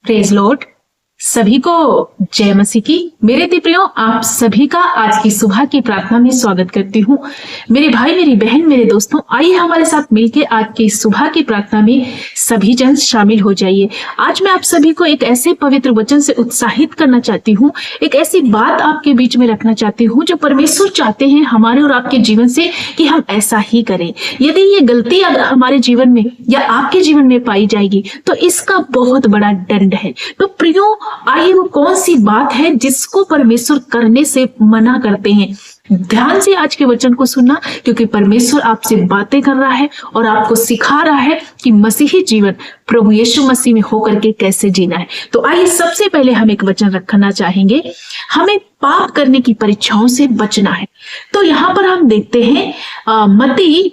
Praise Lord. सभी को जय मसीह की। मेरे प्रियो, आप सभी का आज की सुबह की प्रार्थना में स्वागत करती हूँ। मेरे भाई, मेरी बहन, मेरे दोस्तों, आइए हमारे साथ मिलकर आज की सुबह की प्रार्थना में सभी जन शामिल हो जाइए। आज मैं आप सभी को एक ऐसे पवित्र वचन से उत्साहित करना चाहती हूँ, एक ऐसी बात आपके बीच में रखना चाहती हूँ जो परमेश्वर चाहते हैं हमारे और आपके जीवन से कि हम ऐसा ही करें। यदि ये गलती अगर हमारे जीवन में या आपके जीवन में पाई जाएगी तो इसका बहुत बड़ा दंड है। तो प्रियो, आइए वो कौन सी बात है जिसको परमेश्वर करने से मना करते हैं। ध्यान से आज के वचन को सुनना, क्योंकि परमेश्वर आपसे बातें कर रहा है और आपको सिखा रहा है कि मसीही जीवन प्रभु यीशु मसीह में होकर के कैसे जीना है। तो आइए सबसे पहले हम एक वचन रखना चाहेंगे, हमें पाप करने की परीक्षाओं से बचना है। तो यहाँ पर हम देखते हैं मत्ती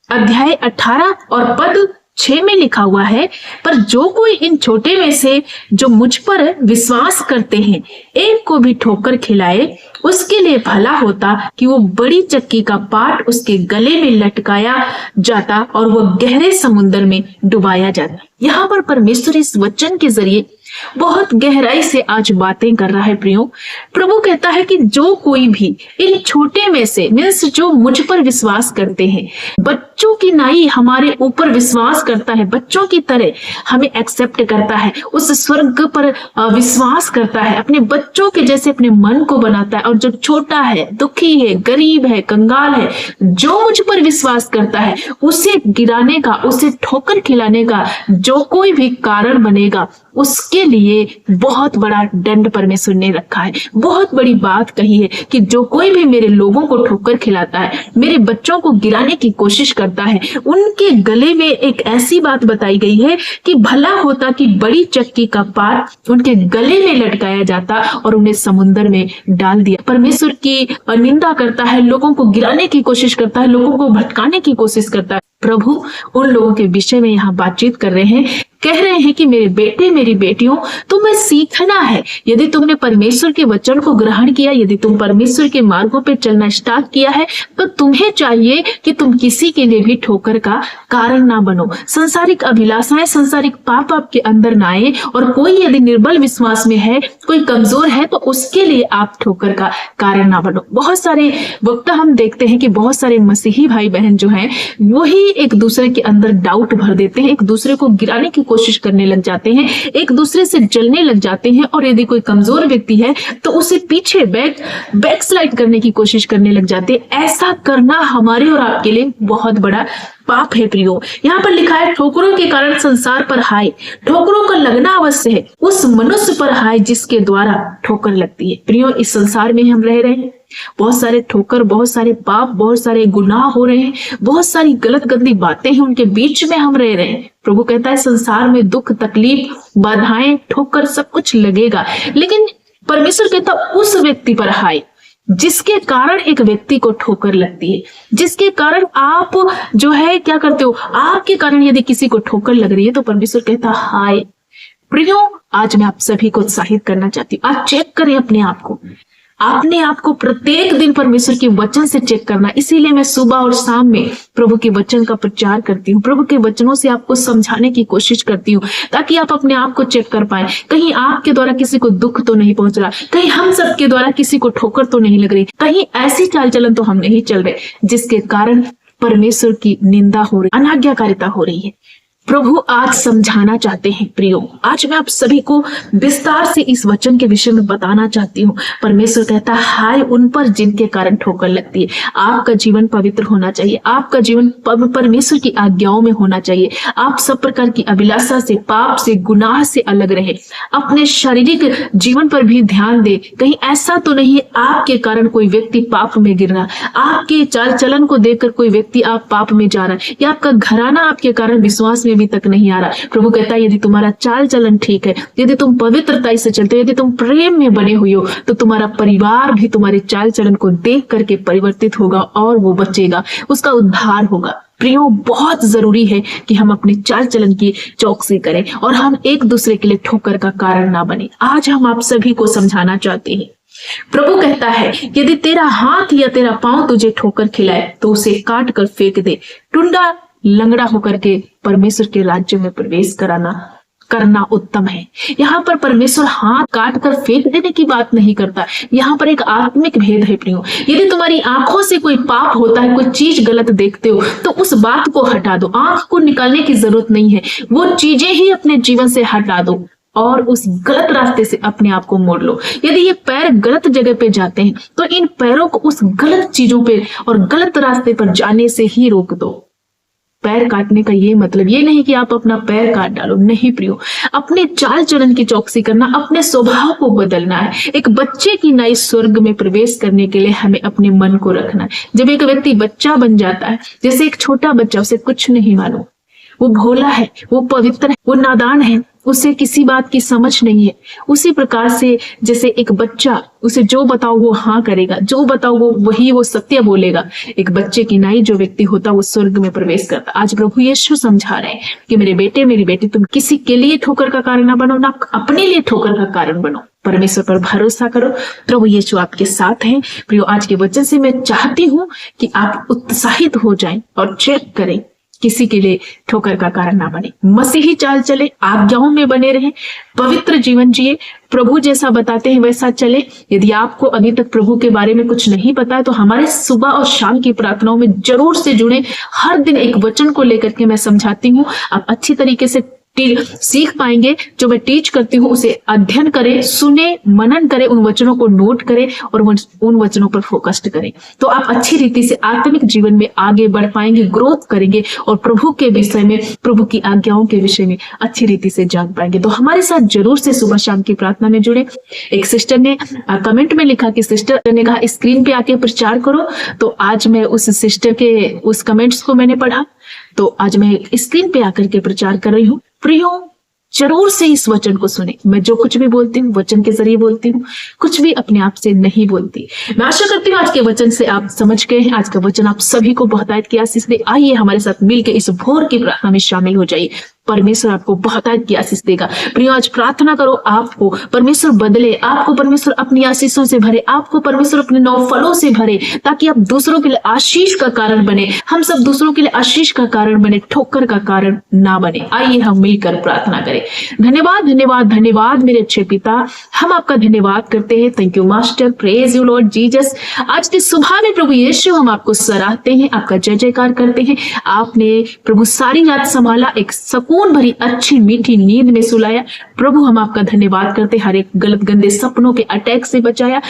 अध्याय 18 और पद 6 में लिखा हुआ है, पर जो कोई इन छोटे में से जो मुझ पर विश्वास करते हैं एक को भी ठोकर खिलाए, उसके लिए भला होता कि वो बड़ी चक्की का पाट उसके गले में लटकाया जाता और वो गहरे समुद्र में डुबाया जाता। यहाँ पर परमेश्वर इस वचन के जरिए बहुत गहराई से आज बातें कर रहा है। प्रियो, प्रभु कहता है कि जो कोई भी इन छोटे में से मीन्स जो मुझ पर विश्वास करते हैं, बच्चों की नाई हमारे ऊपर विश्वास करता है, बच्चों की तरह हमें एक्सेप्ट करता है, उस स्वर्ग पर विश्वास करता है, अपने बच्चों के जैसे अपने मन को बनाता है। और जो छोटा है, दुखी है, गरीब है, कंगाल है, जो मुझ पर विश्वास करता है उसे गिराने का, उसे ठोकर खिलाने का जो कोई भी कारण बनेगा, उसके लिए बहुत बड़ा दंड परमेश्वर ने रखा है। बहुत बड़ी बात कही है कि जो कोई भी मेरे लोगों को ठोकर खिलाता है, मेरे बच्चों को गिराने की कोशिश करता है, उनके गले में एक ऐसी बात बताई गई है कि भला होता कि बड़ी चक्की का पाट उनके गले में लटकाया जाता और उन्हें समुद्र में डाल दिया। परमेश्वर की निंदा करता है, लोगों को गिराने की कोशिश करता है, लोगों को भटकाने की कोशिश करता है। प्रभु उन लोगों के विषय में यहाँ बातचीत कर रहे हैं, कह रहे हैं कि मेरे बेटे, मेरी बेटियों, तुम्हें सीखना है। यदि तुमने परमेश्वर के वचन को ग्रहण किया, यदि तुम परमेश्वर के मार्गों पे चलना स्टार्ट किया है, तो तुम्हें चाहिए कि तुम किसी के लिए भी ठोकर का कारण ना बनो। संसारिक अभिलाषाएं, संसारिक पाप आपके अंदर ना आए। और कोई यदि निर्बल विश्वास में है, कोई कमजोर है, तो उसके लिए आप ठोकर का कारण ना बनो। बहुत सारे वक्त हम देखते हैं कि बहुत सारे मसीही भाई बहन जो हैं वही एक दूसरे के अंदर डाउट भर देते हैं, एक दूसरे को गिराने की कोशिश करने लग जाते हैं, एक दूसरे से जलने लग जाते हैं। और यदि कोई कमजोर व्यक्ति है तो उसे पीछे बैकस्लाइड करने की कोशिश करने लग जाते हैं। ऐसा करना हमारे और आपके लिए बहुत बड़ा पाप है। प्रियो, यहाँ पर लिखा है, ठोकरों के कारण संसार पर हाय। ठोकरों का लगना अवश्य है, उस मनुष्य पर हाय जिसके द्वारा ठोकर लगती है। प्रियो, इस संसार में हम रह रहे हैं, बहुत सारे ठोकर, बहुत सारे पाप, बहुत सारे गुनाह हो रहे हैं, बहुत सारी गलत गंदी बातें हैं, उनके बीच में हम रह रहे हैं। प्रभु कहता है संसार में दुख, तकलीफ, बाधाएं, ठोकर सब कुछ लगेगा, लेकिन परमेश्वर कहता उस व्यक्ति पर हाय जिसके कारण एक व्यक्ति को ठोकर लगती है, जिसके कारण आप जो है क्या करते हो, आपके कारण यदि किसी को ठोकर लग रही है तो परमेश्वर कहता हाय। प्रियो, आज मैं आप सभी को उत्साहित करना चाहती हूँ, आज चेक करें अपने आप को, अपने आप को प्रत्येक दिन परमेश्वर के वचन से चेक करना। इसीलिए मैं सुबह और शाम में प्रभु के वचन का प्रचार करती हूँ, प्रभु के वचनों से आपको समझाने की कोशिश करती हूँ, ताकि आप अपने आप को चेक कर पाए। कहीं आपके द्वारा किसी को दुख तो नहीं पहुंच रहा, कहीं हम सबके द्वारा किसी को ठोकर तो नहीं लग रही, कहीं ऐसी चाल चलन तो हम नहीं चल रहे जिसके कारण परमेश्वर की निंदा हो रही, अनाज्ञाकारिता हो रही है। प्रभु आज समझाना चाहते हैं। प्रियो, आज मैं आप सभी को विस्तार से इस वचन के विषय में बताना चाहती हूँ। परमेश्वर कहता है हाय उन पर जिनके कारण ठोकर लगती है। आपका जीवन पवित्र होना चाहिए, आपका जीवन परमेश्वर की आज्ञाओं में होना चाहिए। आप सब प्रकार की अभिलाषा से, पाप से, गुनाह से अलग रहे, अपने शारीरिक जीवन पर भी ध्यान दे। कहीं ऐसा तो नहीं है आपके कारण कोई व्यक्ति पाप में गिर रहा, आपके चाल चलन को देखकर कोई व्यक्ति आप पाप में जा रहा है, या आपका घराना आपके कारण विश्वास में भी तक नहीं आ रहा। प्रभु कहता है यदि तुम्हारा चाल चलन ठीक है, यदि तुम पवित्रता से चलते हो, यदि तुम प्रेम में बने हुए हो, तो तुम्हारा परिवार भी तुम्हारे चाल चलन को देख करके परिवर्तित होगा और वो बचेगा, उसका उद्धार होगा। प्रियो, बहुत जरूरी है कि हम अपने चाल चलन की चौकसी करें और हम एक दूसरे के लिए ठोकर का कारण ना बने। आज हम आप सभी को समझाना चाहते हैं। प्रभु कहता है यदि तेरा हाथ या तेरा पांव तुझे ठोकर खिलाए तो उसे काट कर फेंक दे, टुंडा लंगड़ा होकर के परमेश्वर के राज्य में प्रवेश कराना करना उत्तम है। यहाँ पर परमेश्वर हाथ काट कर फेंक देने की बात नहीं करता, यहाँ पर एक आत्मिक भेद है प्रियो। यदि तुम्हारी आंखों से कोई पाप होता है, कोई चीज गलत देखते हो, तो उस बात को हटा दो। आंख को निकालने की जरूरत नहीं है, वो चीजें ही अपने जीवन से हटा दो और उस गलत रास्ते से अपने आप को मोड़ लो। यदि ये पैर गलत जगह पे जाते हैं तो इन पैरों को उस गलत चीजों पे और गलत रास्ते पर जाने से ही रोक दो। पैर काटने का ये मतलब ये नहीं कि आप अपना पैर काट डालो, नहीं प्रियो। अपने चाल चलन की चौकसी करना, अपने स्वभाव को बदलना है। एक बच्चे की नई स्वर्ग में प्रवेश करने के लिए हमें अपने मन को रखना है। जब एक व्यक्ति बच्चा बन जाता है, जैसे एक छोटा बच्चा, उसे कुछ नहीं मालूम, वो भोला है, वो पवित्र है, वो नादान है, उसे किसी बात की समझ नहीं है। उसी प्रकार से जैसे एक बच्चा, उसे जो बताओ वो हाँ करेगा, जो बताओ वो सत्य बोलेगा। एक बच्चे की नाई जो व्यक्ति होता वो स्वर्ग में प्रवेश करता। आज प्रभु यीशु समझा रहे हैं कि मेरे बेटे मेरी बेटी, तुम किसी के लिए ठोकर का कारण ना बनो, ना अपने लिए ठोकर का कारण बनो। परमेश्वर पर भरोसा करो, प्रभु यीशु आपके साथ हैं। प्रियो, आज के वचन से मैं चाहती हूँ कि आप उत्साहित हो जाएं और चेक करें, किसी के लिए ठोकर का कारण ना बने। मसीही चाल चले, आज्ञाओं में बने रहे, पवित्र जीवन जिए, प्रभु जैसा बताते हैं वैसा चले। यदि आपको अभी तक प्रभु के बारे में कुछ नहीं पता है तो हमारे सुबह और शाम की प्रार्थनाओं में जरूर से जुड़े। हर दिन एक वचन को लेकर के मैं समझाती हूँ, आप अच्छी तरीके से सीख पाएंगे। जो मैं टीच करती हूँ उसे अध्ययन करें, सुने, मनन करें, उन वचनों को नोट करें और उन वचनों पर फोकस करें, तो आप अच्छी रीति से आत्मिक जीवन में आगे बढ़ पाएंगे, ग्रोथ करेंगे और प्रभु के विषय में, प्रभु की आज्ञाओं के विषय में अच्छी रीति से जान पाएंगे। तो हमारे साथ जरूर से सुबह शाम की प्रार्थना में जुड़े। एक सिस्टर ने कमेंट में लिखा कि सिस्टर ने कहा स्क्रीन पे आके प्रचार करो, तो आज मैं उस सिस्टर के उस कमेंट्स को मैंने पढ़ा, तो आज मैं स्क्रीन पे आकर के प्रचार कर रही हूँ। प्रियो, जरूर से इस वचन को सुने। मैं जो कुछ भी बोलती हूँ वचन के जरिए बोलती हूँ, कुछ भी अपने आप से नहीं बोलती। मैं आशा करती हूँ आज के वचन से आप समझ गए हैं। आज का वचन आप सभी को बहुतायत की आशीष दे। आइए हमारे साथ मिलकर इस भोर की प्रार्थना में शामिल हो जाइए। परमेश्वर आपको बहुतायत की आशीष देगा। प्रियो, आज प्रार्थना करो, आपको परमेश्वर बदले, आपको परमेश्वर अपनी आशीषों से भरे, आपको परमेश्वर अपने नौ फलों से भरे, ताकि आप दूसरों के लिए आशीष का कारण बने। हम सब दूसरों के लिए आशीष का कारण बने, ठोकर का कारण ना बने। आइए हम मिलकर प्रार्थना करें। धन्यवाद धन्यवाद धन्यवाद मेरे अच्छे पिता, हम आपका धन्यवाद करते हैं। Thank you master, praise you Lord Jesus. आज की सुबह में प्रभु यीशु हम आपको सराहते हैं, आपका जय जयकार करते हैं। आपने प्रभु सारी रात संभाला, एक सुकून भरी अच्छी मीठी नींद में सुलाया। प्रभु हम आपका धन्यवाद करते, हर एक गलत गंदे सपनों के अटैक से बचाया,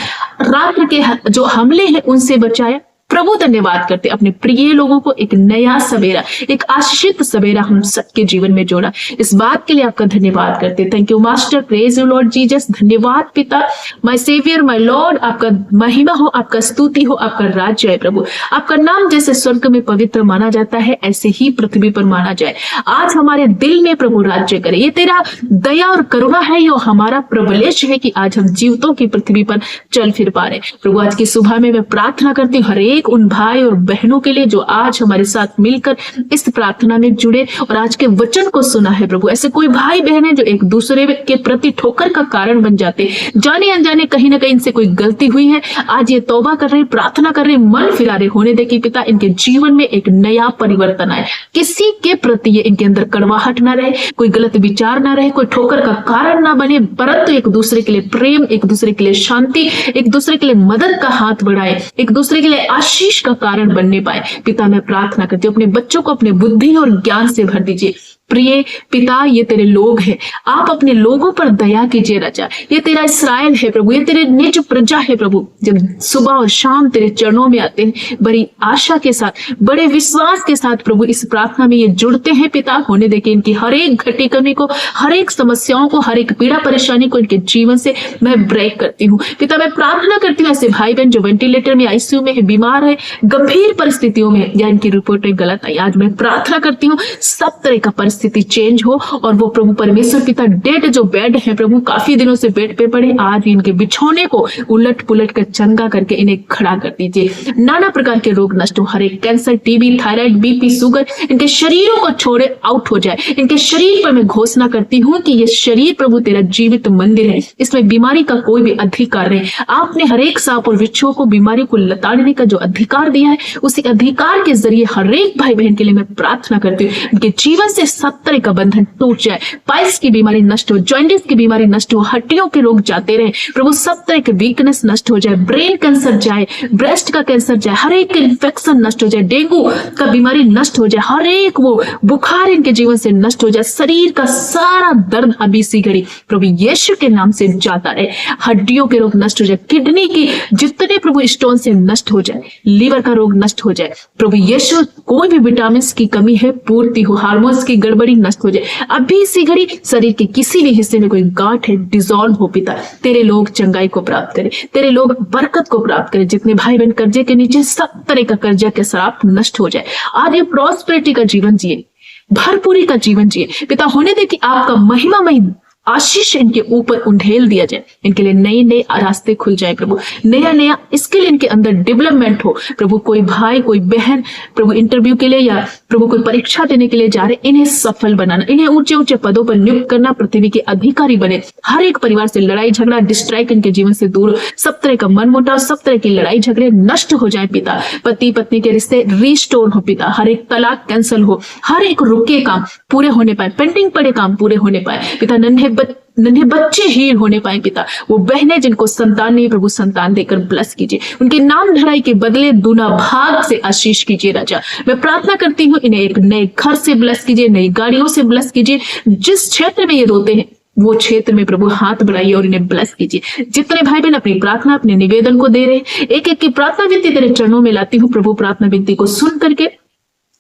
रात के जो हमले हैं उनसे बचाया। प्रभु धन्यवाद करते, अपने प्रिय लोगों को एक नया सवेरा, एक आशीषित सवेरा हम सबके जीवन में जोड़ा। इस बात के लिए आपका धन्यवाद करते। Thank you master, praise you Lord Jesus. धन्यवाद पिता, माय सेवियर, माय लॉर्ड। आपका महिमा हो, आपका स्तुति हो, आपका राज्य है प्रभु। आपका नाम जैसे स्वर्ग में पवित्र माना जाता है, ऐसे ही पृथ्वी पर माना जाए। आज हमारे दिल में प्रभु राज्य करे। ये तेरा दया और करुणा है, ये हमारा प्रिविलेज है कि आज हम जीवितों की पृथ्वी पर चल फिर पा रहे। प्रभु आज की सुबह में मैं प्रार्थना करती हूँ हर एक उन भाई और बहनों के लिए जो आज हमारे साथ मिलकर इस प्रार्थना में जुड़े और आज के वचन को सुना है। प्रभु, ऐसे कोई भाई बहन है जो एक दूसरे के प्रति ठोकर का कारण बन जाते, जाने अनजाने कहीं ना कहीं इनसे कोई गलती हुई है, आज ये तौबा कर रहे, प्रार्थना कर रहे, मन फिरा रहे। होने दे कि पिता इनके जीवन में एक नया परिवर्तन आए, किसी के प्रति ये इनके अंदर कड़वाहट ना रहे, कोई गलत विचार ना रहे, कोई ठोकर का कारण ना बने, परंतु एक दूसरे के लिए प्रेम, एक दूसरे के लिए शांति, एक दूसरे के लिए मदद का हाथ बढ़ाए, एक दूसरे के लिए आशीष का कारण बनने पाए। पिता, मैं प्रार्थना करती हूँ अपने बच्चों को अपने बुद्धि और ज्ञान से भर दीजिए। प्रिय पिता, ये तेरे लोग हैं, आप अपने लोगों पर दया कीजिए राजा। ये तेरा इस्राएल है प्रभु, ये तेरे निज प्रजा है प्रभु। जब सुबह और शाम तेरे चरणों में आते हैं, बड़ी आशा के साथ, बड़े विश्वास के साथ प्रभु इस प्रार्थना में ये जुड़ते हैं पिता। होने दे कि इनकी हर एक घटी कमी को, हर एक समस्याओं को, हर एक पीड़ा परेशानी को इनके जीवन से मैं ब्रेक करती हूँ पिता। मैं प्रार्थना करती हूँ ऐसे भाई बहन जो वेंटिलेटर में, आईसीयू में है, बीमार है, गंभीर परिस्थितियों में, या इनकी रिपोर्टें गलत आई, आज मैं प्रार्थना करती हूँ सब तरह का स्थिति चेंज हो और वो प्रभु परमेश्वर पिता डेड जो बेड है प्रभु, काफी दिनों से बेड पे पड़े, आज इनके बिछौने को उलट पुलट कर चंगा करके इन्हें खड़ा कर दीजिए। नाना प्रकार के रोग नष्ट हो, हर एक cancer, TB, thyroid, BP, sugar इनके शरीरों को छोड़े आउट हो जाए। इनके शरीर पर मैं घोषणा करती हूँ कि ये शरीर प्रभु तेरा जीवित मंदिर है, इसमें बीमारी का कोई भी अधिकार नहीं। आपने हर एक सांप और बिच्छुओं को बीमारी को लताड़ने का जो अधिकार दिया है, उसी अधिकार के जरिए हर एक भाई बहन के लिए मैं प्रार्थना करती हूँ, इनके जीवन से सब तरह का बंधन टूट जाए, पाइल्स की बीमारी नष्ट हो, जॉइंटिस की बीमारी नष्ट हो, हड्डियों के रोग जाते रहे प्रभु, सब तरह के वीकनेस नष्ट हो जाए, ब्रेन कैंसर जाए, ब्रेस्ट का कैंसर जाए, हर एक इन्फेक्शन नष्ट हो जाए, डेंगू का बीमारी नष्ट हो जाए, हर एक वो बुखार इनके जीवन से नष्ट हो जाए, शरीर का सारा दर्द अभी सी घड़ी प्रभु यीशु के नाम से जाता रहे, हड्डियों के रोग नष्ट हो जाए, किडनी की जितने प्रभु स्टोन से नष्ट हो जाए, लीवर का रोग नष्ट हो जाए प्रभु यीशु, कोई भी विटामिन की कमी है पूर्ति हो, हार्मोन्स की गड़बड़ी नष्ट हो जाए, अभी सी घड़ी शरीर के किसी भी हिस्से में कोई गांठ है डिसॉल्व हो पिता, तेरे लोग चंगाई को प्राप्त करें, तेरे लोग बरकत को प्राप्त करें, जितने भाई बहन कर्जे के नीचे सब तरह का कर्जा के श्राप नष्ट हो जाए, आज ये प्रॉस्पेरिटी का जीवन जिए, भरपूरी का जीवन जिए पिता, होने दे कि आपका महिमामय आशीष इनके ऊपर उंडेल दिया जाए, इनके लिए नए नए रास्ते खुल जाए प्रभु, नया नया इसके लिए इनके अंदर डेवलपमेंट हो प्रभु, कोई भाई कोई बहन प्रभु इंटरव्यू के लिए या प्रभु कोई परीक्षा देने के लिए जा रहे, इन्हें सफल बनाना, इन्हें ऊंचे ऊंचे पदों पर नियुक्त करना, पृथ्वी के अधिकारी बने, हर एक परिवार से लड़ाई झगड़ा डिस्ट्रैक्ट इनके जीवन से दूर, सब तरह का मनमुटाव, सब तरह की लड़ाई झगड़े नष्ट हो जाए पिता, पति पत्नी के रिश्ते रिस्टोर हो पिता, हर एक तलाक कैंसिल हो, हर एक रुके काम पूरे होने पाए, पेंडिंग पड़े काम पूरे होने पाए पिता, नन्हे बच्चे हील होने पाए पिता, वो बहनें जिनको संतान नहीं प्रभु संतान देकर ब्लेस कीजिए, उनके नाम धराई के बदले दूना भाग से आशीष कीजिए राजा, मैं प्रार्थना करती हूँ इन्हें एक नए घर से ब्लेस कीजिए, नई गाड़ियों से ब्लेस कीजिए, जिस क्षेत्र में ये रोते हैं वो क्षेत्र में प्रभु हाथ बढ़ाइए और इन्हें ब्लेस कीजिए, जितने भाई बहन अपनी प्रार्थना अपने निवेदन को दे रहे, एक एक की प्रार्थना विनती तेरे चरणों में लाती हूँ प्रभु, प्रार्थना विनती को सुन करके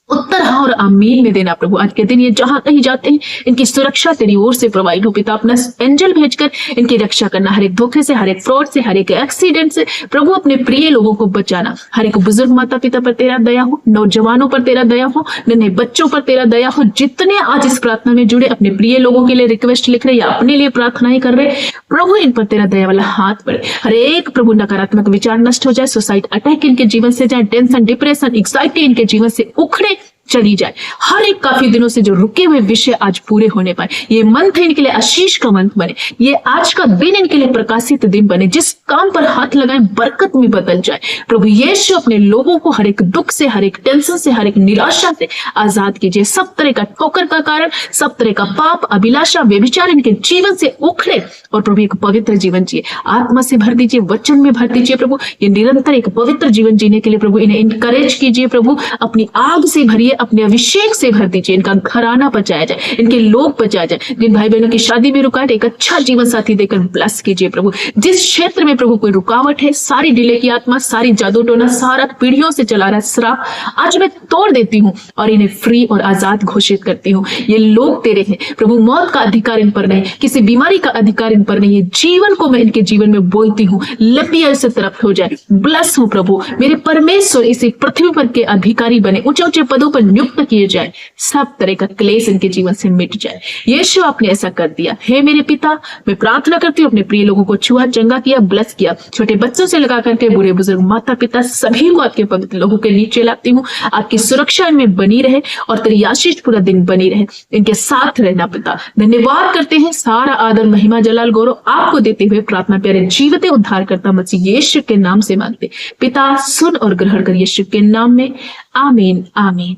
उत्तर हाँ और आमीन में देना प्रभु, आज के दिन ये जहां कहीं जाते हैं इनकी सुरक्षा तेरी ओर से प्रोवाइड हो पिता, अपना एंजल भेजकर इनकी रक्षा करना, हर एक धोखे से, हर एक फ्रॉड से, हर एक एक्सीडेंट से प्रभु, अपने प्रिय लोगों को बचाना, हर एक बुजुर्ग माता पिता पर तेरा दया हो, नौजवानों पर तेरा दया हो, नन्हे बच्चों पर तेरा दया हो, जितने आज इस प्रार्थना में जुड़े अपने प्रिय लोगों के लिए रिक्वेस्ट लिख रहे या अपने लिए प्रार्थनाएं कर रहे प्रभु, इन पर तेरा दया वाला हाथ पड़े, हर एक प्रभु नकारात्मक विचार नष्ट हो जाए, सुसाइड अटैक इनके जीवन से जाए, टेंशन डिप्रेशन एंग्जाइटी इनके जीवन से उखड़े चली जाए, हर एक काफी दिनों से जो रुके हुए विषय आज पूरे होने पाए, ये मंथ इनके लिए आशीष का मंथ बने, ये आज का दिन इनके लिए प्रकाशित दिन बने, जिस काम पर हाथ लगाए बरकत में बदल जाए प्रभु यीशु, अपने लोगों को हर एक दुख से, हर एक टेंशन से, हर एक निराशा से आजाद कीजिए, सब तरह का ठोकर का कारण, सब तरह का पाप अभिलाषा व्यभिचार इनके जीवन से उखड़े और प्रभु एक पवित्र जीवन जिए, आत्मा से भर दीजिए, वचन में भर दीजिए प्रभु, ये निरंतर एक पवित्र जीवन जीने के लिए प्रभु इन्हें इनकरेज कीजिए प्रभु, अपनी आग से भरिए, अपने अभिषेक से भर दीजिए, इनका घराना बचाया जाए, इनके लोग बचाए जाए, जिन भाई बहनों की शादी में रुकावट एक अच्छा जीवन साथी देकर ब्लेस कीजिए प्रभु, जिस क्षेत्र में प्रभु कोई रुकावट है, सारी डिले की आत्मा, सारी जादू टोना, सारा पीढ़ियों से चला रहा श्राप आज मैं तोड़ देती हूँ और इन्हें फ्री और आजाद घोषित करती हूँ, ये लोग तेरे हैं प्रभु, मौत का अधिकार इन पर नहीं, किसी बीमारी का अधिकार इन पर नहीं है, जीवन को मैं इनके जीवन में बोलती हूँ, लंबी से तरफ हो जाए, ब्लेस हूँ प्रभु, मेरे परमेश्वर इसी पृथ्वी पर के अधिकारी बने, ऊंचे ऊंचे पदों पर नियुक्त किए जाए, सब तरह का क्लेश इनके जीवन से मिट जाए, यीशु आपने ऐसा कर दिया हे मेरे पिता, मैं प्रार्थना करती हूँ अपने प्रिय लोगों को छुआ, चंगा किया, ब्लेस किया, छोटे बच्चों से लगा करके बूढ़े बुजुर्ग माता पिता सभी को आपके पवित्र लोगों के नीचे लाती हूँ, आपकी सुरक्षा इनमें बनी रहे और तेरी आशीष पूरा दिन बनी रहे, इनके साथ रहना पिता, धन्यवाद करते हैं, सारा आदर महिमा जलाल गौरव आपको देते हुए प्रार्थना प्यारे जीवते उद्धार करता मसीह यीशु के नाम से मांगते पिता, सुन और ग्रहण कर यीशु के नाम में, आमीन आमीन।